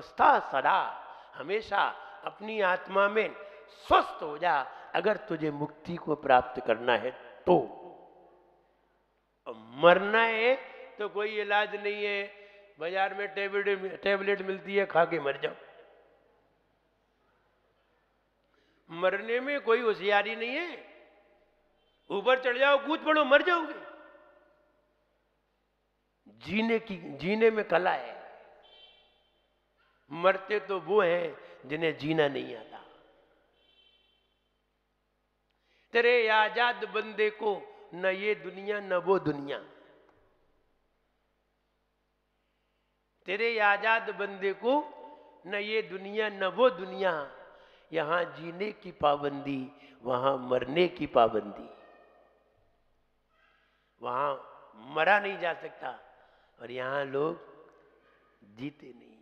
स्वस्था सदा, हमेशा अपनी आत्मा में स्वस्थ हो जा अगर तुझे मुक्ति को प्राप्त करना है तो। मरना है तो कोई इलाज नहीं है, बाजार में टेबलेट मिलती है, खा के मर जाओ। मरने में कोई होशियारी नहीं है, ऊपर चढ़ जाओ, कूद पड़ो, मर जाओगे। जीने में कला है। मरते तो वो हैं जिन्हें जीना नहीं आता। तेरे आजाद बंदे को न ये दुनिया न वो दुनिया, तेरे आजाद बंदे को न ये दुनिया न वो दुनिया, यहां जीने की पाबंदी वहां मरने की पाबंदी। वहां मरा नहीं जा सकता और यहां लोग जीते नहीं है।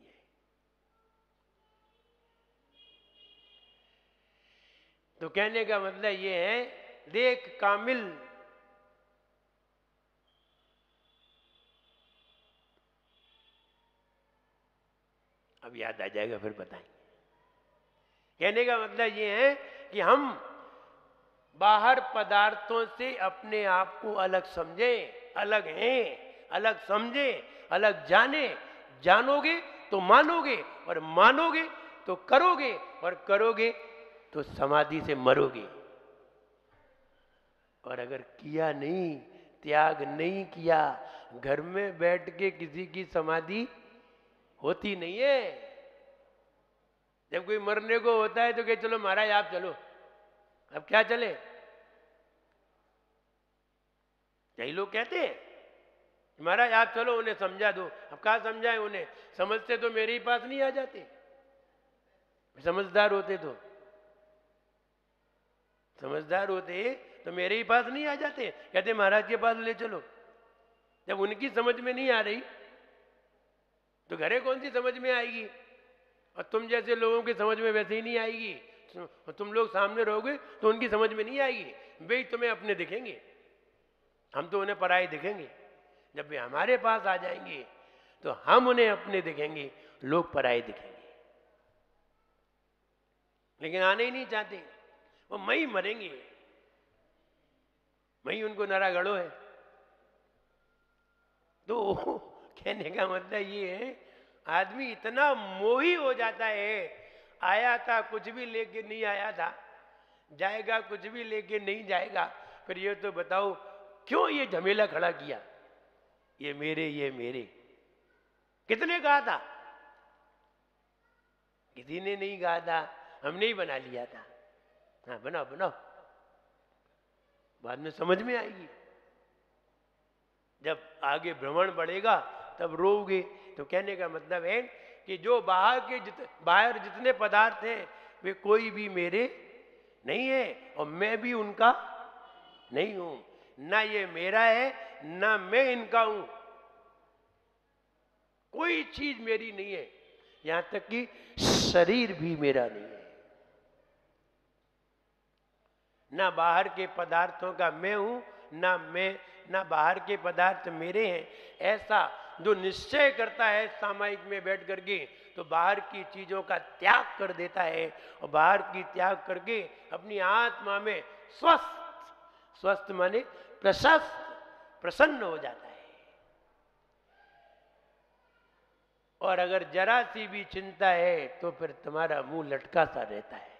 तो कहने का मतलब ये है, देख कामिल अब याद आ जाएगा फिर बताएंगे। कहने का मतलब ये है कि हम बाहर पदार्थों से अपने आप को अलग समझें, अलग हैं, अलग समझें, अलग जाने। जानोगे तो मानोगे और मानोगे तो करोगे और करोगे तो समाधि से मरोगे। और अगर किया नहीं, त्याग नहीं किया, घर में बैठ के किसी की समाधि होती नहीं है। जब कोई मरने को होता है तो कहे चलो महाराज आप चलो। अब क्या चले? यही लोग कहते हैं महाराज आप चलो, उन्हें समझा दो। अब कहाँ समझाएं उन्हें? समझते तो मेरे ही पास नहीं आ जाते। समझदार होते तो मेरे ही पास नहीं आ जाते। कहते महाराज के पास ले चलो। जब उनकी समझ में नहीं आ रही तो घरे कौन सी समझ में आएगी? और तुम जैसे लोगों की समझ में वैसे ही नहीं आएगी। तुम लोग सामने रहोगे तो उनकी समझ में नहीं आएगी। वे तुम्हें अपने दिखेंगे, हम तो उन्हें पराये दिखेंगे। जब वे हमारे पास आ जाएंगे तो हम उन्हें अपने दिखेंगे, लोग पराये दिखेंगे। लेकिन आने ही नहीं चाहते, वो मई मरेंगे, मई उनको नरा गड़ो है। तो कहने का मतलब ये है, आदमी इतना मोही हो जाता है, आया था कुछ भी लेके नहीं आया था, जाएगा कुछ भी लेके नहीं जाएगा। फिर ये तो बताओ क्यों ये झमेला खड़ा किया? ये मेरे कितने कहा था? किसी ने नहीं कहा था, हमने ही बना लिया था। हाँ बनाओ बनाओ, बाद में समझ में आएगी। जब आगे भ्रमण बढ़ेगा तब रोओगे। तो कहने का मतलब है कि जो बाहर जितने पदार्थ हैं वे कोई भी मेरे नहीं है और मैं भी उनका नहीं हूं। ना ये मेरा है ना मैं इनका हूं। कोई चीज मेरी नहीं है, यहां तक कि शरीर भी मेरा नहीं है। ना बाहर के पदार्थों का मैं हूं, ना बाहर के पदार्थ मेरे हैं। ऐसा जो निश्चय करता है सामायिक में बैठ करके, तो बाहर की चीजों का त्याग कर देता है और बाहर की त्याग करके अपनी आत्मा में स्वस्थ माने प्रशस्त, प्रसन्न हो जाता है। और अगर जरा सी भी चिंता है तो फिर तुम्हारा मुंह लटका सा रहता है।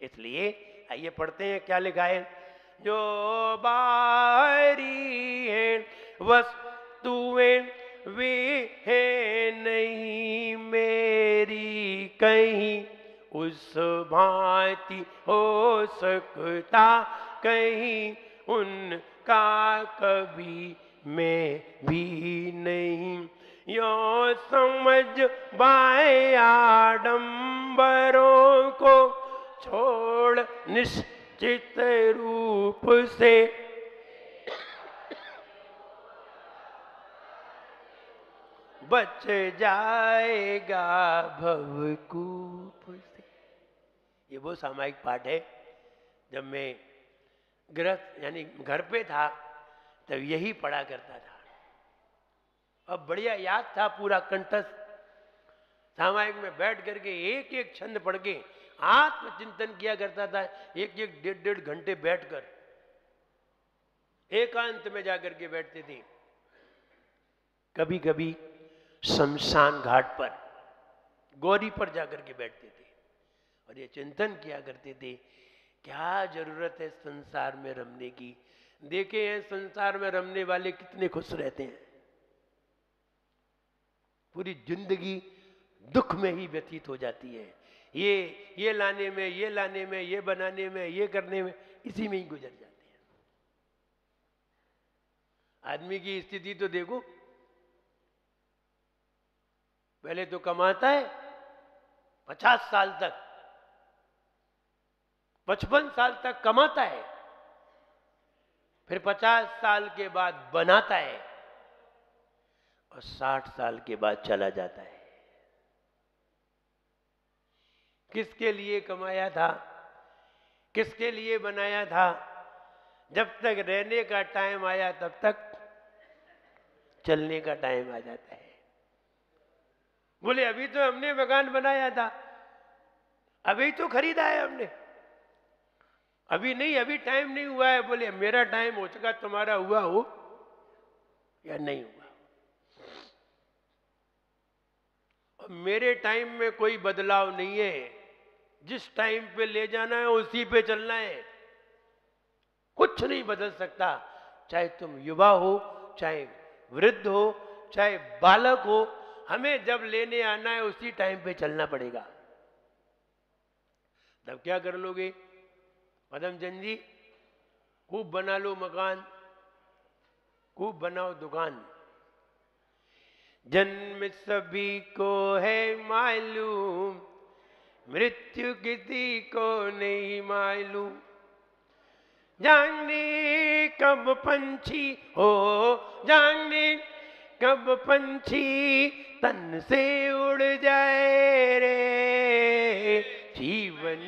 इसलिए आइए पढ़ते हैं क्या लिखा है। जो बाहरी है वस्तुएं वे है नहीं मेरी, कहीं उस भांति हो सकता कहीं उनका कभी मैं भी नहीं। यो समझ बाए आडंबरों को छोड़ निश्चित रूप से बच जाएगा भवकूप से। ये वो सामायिक पाठ है। जब मैं गृहस्थ यानी घर पे था तब यही पढ़ा करता था। अब बढ़िया याद था, पूरा कंठस्थ सामायिक में बैठ करके एक एक छंद पढ़ के आत्मचिंतन किया करता था, एक एक डेढ़ डेढ़ घंटे बैठकर, एकांत में जाकर के बैठते थे। कभी कभी शमशान घाट पर, गौरी पर जाकर के बैठते थे और ये चिंतन किया करते थे, क्या जरूरत है संसार में रमने की। देखे हैं संसार में रमने वाले कितने खुश रहते हैं, पूरी जिंदगी दुख में ही व्यतीत हो जाती है। ये लाने में, ये लाने में, ये बनाने में, ये करने में, इसी में ही गुजर जाते हैं। आदमी की स्थिति तो देखो, पहले तो कमाता है 50 साल तक, 55 साल तक कमाता है, फिर 50 साल के बाद बनाता है और 60 साल के बाद चला जाता है। किसके लिए कमाया था, किसके लिए बनाया था? जब तक रहने का टाइम आया तब तक चलने का टाइम आ जाता है। बोले अभी तो हमने मकान बनाया था, अभी तो खरीदा है हमने, अभी नहीं, अभी टाइम नहीं हुआ है। बोले मेरा टाइम हो चुका, तुम्हारा हुआ हो या नहीं हुआ। और मेरे टाइम में कोई बदलाव नहीं है, जिस टाइम पे ले जाना है उसी पे चलना है, कुछ नहीं बदल सकता। चाहे तुम युवा हो, चाहे वृद्ध हो, चाहे बालक हो, हमें जब लेने आना है उसी टाइम पे चलना पड़ेगा। तब क्या कर लोगे पदमचंद जी? खूब बना लो मकान, खूब बनाओ दुकान। जन्म सभी को है मालूम, मृत्यु किसी को नहीं मालूम। जानने कब पंछी हो, जानने कब पंछी तन से उड़ जाए रे, जीवन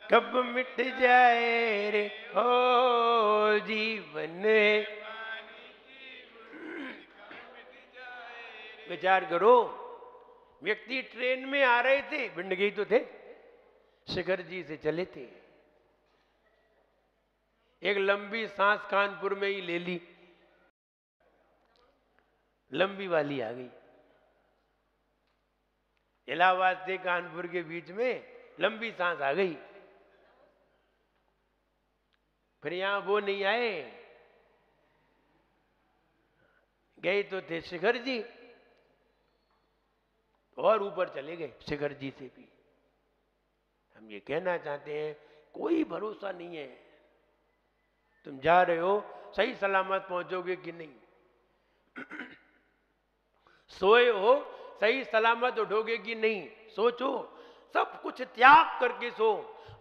कब मिट जाए रे, ओ जीवन। विचार करो, व्यक्ति ट्रेन में आ रहे थे, भिंडगी तो थे, शिखर जी से चले थे, एक लंबी सांस कानपुर में ही ले ली, लंबी वाली आ गई। इलाहाबाद से कानपुर के बीच में लंबी सांस आ गई। फिर यहां वो नहीं आए, गए तो थे शिखर जी, और ऊपर चले गए शिखर जी से भी। हम ये कहना चाहते हैं, कोई भरोसा नहीं है, तुम जा रहे हो सही सलामत पहुंचोगे कि नहीं, सोए हो सही सलामत उठोगे कि नहीं, सोचो। सब कुछ त्याग करके सो,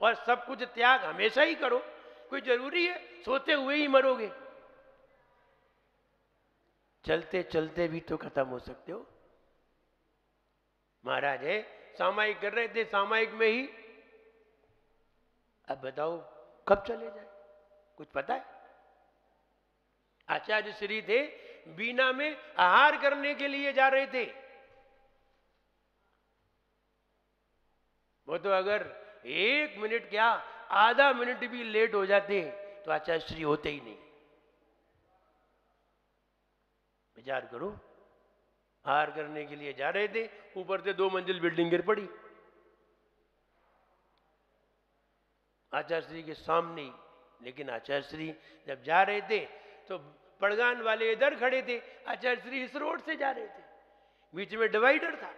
और सब कुछ त्याग हमेशा ही करो। कोई जरूरी है सोते हुए ही मरोगे? चलते चलते भी तो खत्म हो सकते हो। महाराज है सामायिक कर रहे थे, सामायिक में ही, अब बताओ कब चले जाए, कुछ पता है? आचार्य श्री थे, बीना में आहार करने के लिए जा रहे थे। वो तो अगर 1 मिनट क्या, आधा मिनट भी लेट हो जाते तो आचार्य श्री होते ही नहीं। विचार करो, आहार करने के लिए जा रहे थे, ऊपर से 2 मंजिल बिल्डिंग गिर पड़ी आचार्य श्री के सामने ही। लेकिन आचार्य श्री जब जा रहे थे तो पड़गान वाले इधर खड़े थे, आचार्य श्री इस रोड से जा रहे थे, बीच में डिवाइडर था,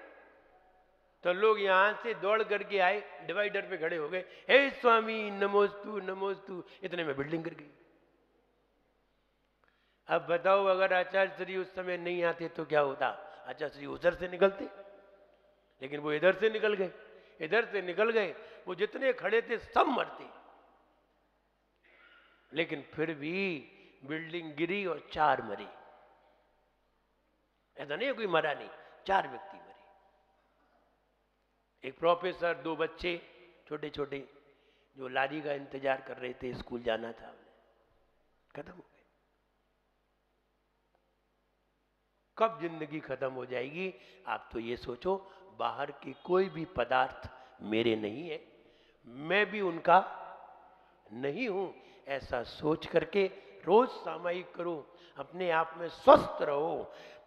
तो लोग यहां से दौड़ करके आए, डिवाइडर पे खड़े हो गए, हे स्वामी नमोस्तु नमोस्तु, इतने में बिल्डिंग गिर गई। अब बताओ, अगर आचार्य श्री उस समय नहीं आते तो क्या होता? आचार्य श्री उधर से निकलते, लेकिन वो इधर से निकल गए, इधर से निकल गए, वो जितने खड़े थे सब मरते। लेकिन फिर भी बिल्डिंग गिरी और 4 मरे। ऐसा नहीं कोई मरा नहीं, 4 व्यक्ति मरे, एक प्रोफेसर, 2 बच्चे छोटे छोटे जो लारी का इंतजार कर रहे थे, स्कूल जाना था, खत्म हो गए। कब जिंदगी खत्म हो जाएगी? आप तो ये सोचो, बाहर के कोई भी पदार्थ मेरे नहीं है, मैं भी उनका नहीं हूं। ऐसा सोच करके रोज सामायिक करो, अपने आप में स्वस्थ रहो,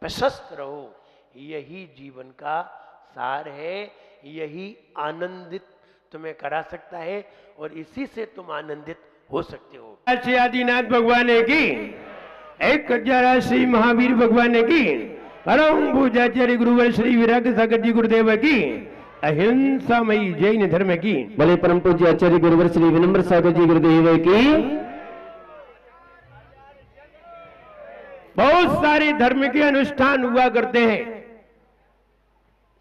प्रशस्त रहो। यही जीवन का सार है, यही आनंदित तुम्हें करा सकता है और इसी से तुम आनंदित हो सकते हो। श्री आदिनाथ भगवान की, 1000 श्री महावीर भगवान की, परम पूज्याचार्य गुरुवर श्री विराग सागर जी गुरुदेव की, अहिंसामयी जैन धर्म की, भले परम पूज्य आचार्य गुरुवर श्री विनम्र सागर जी गुरुदेव की। बहुत सारे धर्म के अनुष्ठान हुआ करते हैं,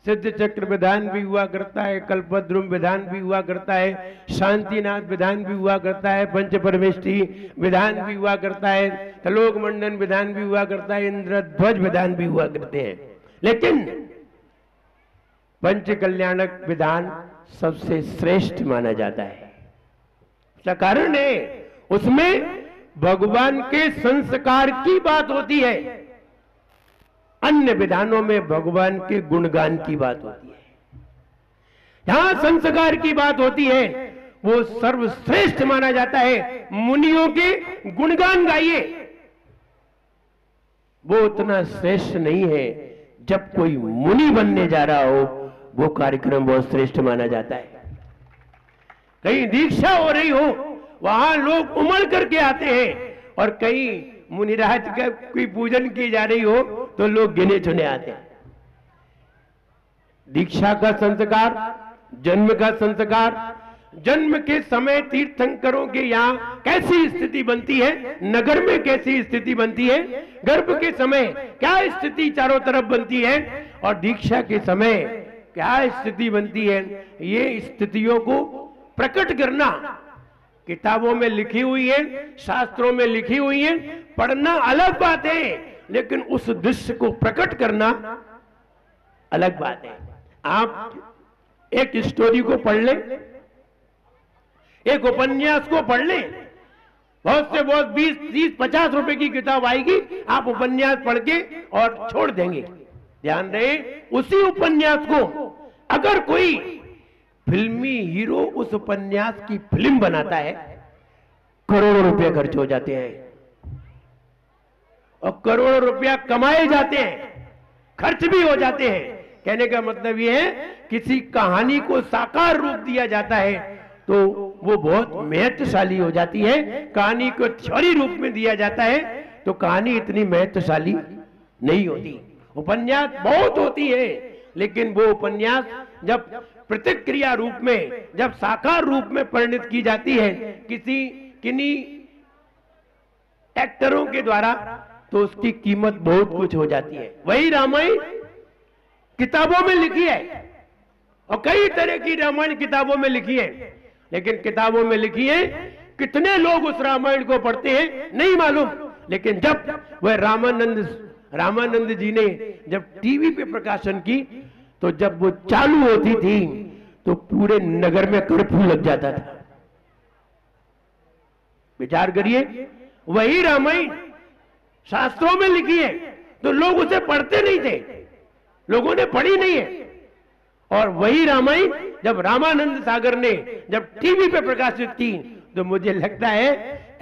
सिद्ध चक्र विधान भी हुआ करता है, कल्पद्रुम विधान भी हुआ करता है, शांतिनाथ विधान भी हुआ करता है, पंच परमेष्ठी विधान भी हुआ करता है, त्रिलोक मंडन विधान भी हुआ करता है, इंद्रध्वज विधान भी हुआ करते हैं। लेकिन पंच कल्याणक विधान सबसे श्रेष्ठ माना जाता है। इसका कारण है, उसमें भगवान के संस्कार की बात होती है, अन्य विधानों में भगवान के गुणगान की बात होती है। जहां संस्कार की बात होती है वो सर्वश्रेष्ठ माना जाता है। मुनियों के गुणगान गाइए, वो उतना श्रेष्ठ नहीं है। जब कोई मुनि बनने जा रहा हो वो कार्यक्रम बहुत श्रेष्ठ माना जाता है। कहीं दीक्षा हो रही हो, वहां लोग उमड़ करके आते हैं, और कहीं मुनिराज का कोई पूजन की जा रही हो तो लोग गिने चुने आते हैं। दीक्षा का संस्कार, जन्म का संस्कार, जन्म के समय तीर्थंकरों के यहाँ कैसी स्थिति बनती है, नगर में कैसी स्थिति बनती है, गर्भ के समय क्या स्थिति चारों तरफ बनती है, और दीक्षा के समय क्या स्थिति बनती है, ये स्थितियों को प्रकट करना किताबों में लिखी हुई है, शास्त्रों में लिखी हुई है। पढ़ना अलग बात है, लेकिन उस दृश्य को प्रकट करना अलग बात है। आप एक स्टोरी को पढ़ लें, एक उपन्यास को पढ़ लें, बहुत से बहुत 20, 30, 50 रुपए की किताब आएगी, आप उपन्यास पढ़ के और छोड़ देंगे। ध्यान रहे, उसी उपन्यास को अगर कोई फिल्मी हीरो उस उपन्यास की फिल्म बनाता है, करोड़ों रुपए खर्च हो जाते हैं और करोड़ों रुपया कमाए जाते हैं, खर्च भी हो जाते हैं। कहने का मतलब यह है, किसी कहानी को साकार रूप दिया जाता है तो वो बहुत महत्वशाली हो जाती है। कहानी को थ्योरी रूप में दिया जाता है तो कहानी इतनी महत्वशाली नहीं होती। उपन्यास बहुत होती है, लेकिन वो उपन्यास जब प्रतिक्रिया रूप में, जब साकार रूप में परिणित की जाती है किन्हीं एक्टरों के द्वारा, तो उसकी कीमत बहुत कुछ हो जाती है। वही रामायण किताबों में लिखी है, और कई तरह की रामायण किताबों में लिखी है, लेकिन किताबों में लिखी है, कितने लोग उस रामायण को पढ़ते हैं नहीं मालूम। लेकिन जब वह रामानंद जी ने जब टीवी पे प्रकाशन की, तो जब वो चालू होती थी तो पूरे नगर में कर्फ्यू लग जाता था। विचार करिए, वही रामायण शास्त्रों में लिखी है तो लोग उसे पढ़ते नहीं थे, लोगों ने पढ़ी नहीं है। और वही रामायण जब रामानंद सागर ने जब टीवी पे प्रकाशित की, तो मुझे लगता है,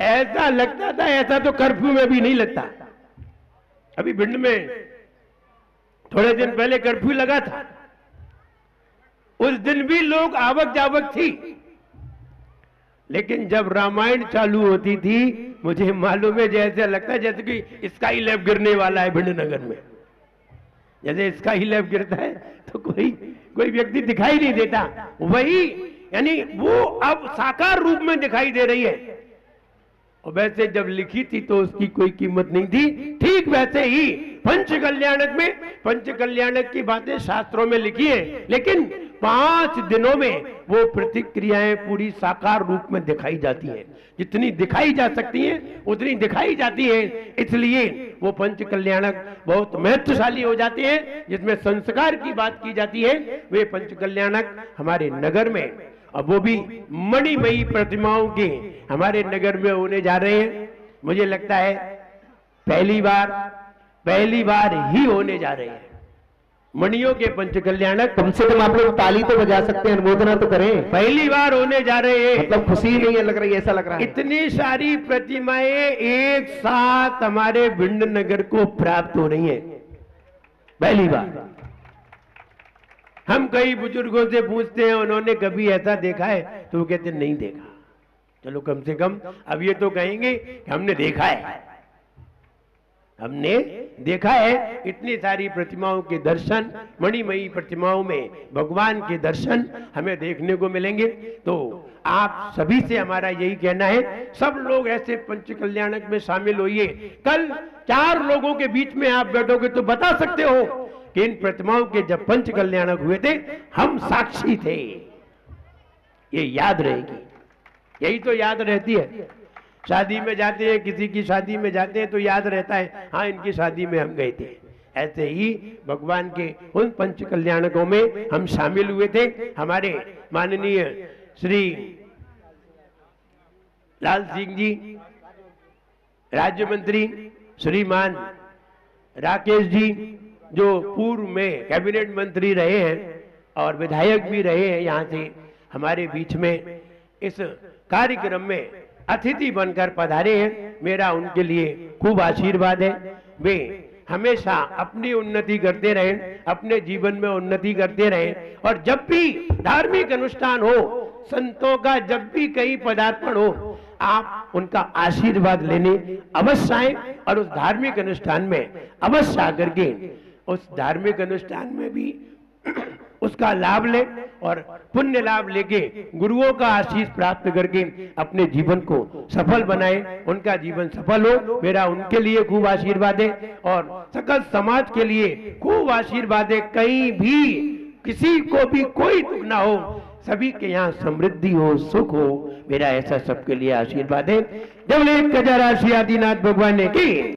ऐसा लगता था ऐसा तो कर्फ्यू में भी नहीं लगता। अभी भिंड में थोड़े दिन पहले कर्फ्यू लगा था, उस दिन भी लोग आवक जावक थी, लेकिन जब रामायण चालू होती थी, मुझे मालूम है जैसे लगता है जैसे कि स्काई लैब गिरने वाला है भिंड नगर में। जैसे स्काई लैब गिरता है तो कोई व्यक्ति दिखाई नहीं देता, वही यानी वो अब साकार रूप में दिखाई दे रही है। और वैसे जब लिखी थी तो उसकी कोई कीमत नहीं थी। ठीक वैसे ही पंच कल्याणक में, पंच कल्याणक की बातें शास्त्रों में लिखी है, लेकिन 5 दिनों में वो प्रतिक्रियाएं पूरी साकार रूप में दिखाई जाती हैं। जितनी दिखाई जा सकती हैं उतनी दिखाई जाती हैं, इसलिए वो पंच कल्याणक बहुत महत्वशाली हो जाते हैं। जिसमें संस्कार की बात की जाती है, वे पंच कल्याणक हमारे नगर में, अब वो भी मणिमयी प्रतिमाओं के हमारे नगर में होने जा रहे हैं। मुझे लगता है पहली बार पहली बार ही होने जा रहे हैं। मणियों के पंच कल्याणक कम से कम आप लोग ताली तो बजा सकते हैं, अनुमोदना तो करें। पहली बार होने जा रहे हैं। मतलब खुशी नहीं है लग रही है, ऐसा लग रहा है। इतनी सारी प्रतिमाएं एक साथ हमारे भिंड नगर को प्राप्त हो रही हैं, पहली बार। हम कई बुजुर्गों से पूछते हैं उन्होंने कभी ऐसा देखा है, तो वो कहते नहीं देखा। चलो कम से कम अब ये तो कहेंगे कि हमने देखा है, हमने देखा है। इतनी सारी प्रतिमाओं के दर्शन, मणिमयी प्रतिमाओं में भगवान के दर्शन हमें देखने को मिलेंगे। तो आप सभी से हमारा यही कहना है, सब लोग ऐसे पंच कल्याणक में शामिल होइए। कल 4 लोगों के बीच में आप बैठोगे तो बता सकते हो कि इन प्रतिमाओं के जब पंच कल्याणक हुए थे हम साक्षी थे। ये याद रहेगी, यही तो याद रहती है। शादी में जाते हैं, किसी की शादी में जाते हैं तो याद रहता है, हाँ इनकी शादी में हम गए थे। ऐसे ही भगवान के उन पंच कल्याणकों में हम शामिल हुए थे। हमारे माननीय श्री लाल सिंह जी राज्य मंत्री, श्रीमान राकेश जी जो पूर्व में कैबिनेट मंत्री रहे हैं और विधायक भी रहे हैं, यहाँ से हमारे बीच में इस कार्यक्रम में अतिथि बनकर पधारे हैं। मेरा उनके लिए खूब आशीर्वाद है। वे हमेशा अपनी उन्नति करते रहें, अपने जीवन में उन्नति करते रहें, और जब भी धार्मिक अनुष्ठान हो, संतों का जब भी कहीं पदार्पण हो, आप उनका आशीर्वाद लेने अवश्य आए और उस धार्मिक अनुष्ठान में अवश्य आकर के उस धार्मिक अनुष्ठान में भी उसका लाभ ले और पुण्य लाभ लेके गुरुओं का आशीष प्राप्त करके अपने जीवन को सफल बनाए, उनका जीवन सफल हो। मेरा उनके लिए खूब आशीर्वाद है और सकल समाज के लिए खूब आशीर्वाद है। कहीं भी किसी को भी कोई दुख ना हो, सभी के यहाँ समृद्धि हो, सुख हो, मेरा ऐसा सबके लिए आशीर्वाद है। जब एक गजा राशि आदिनाथ भगवान ने की।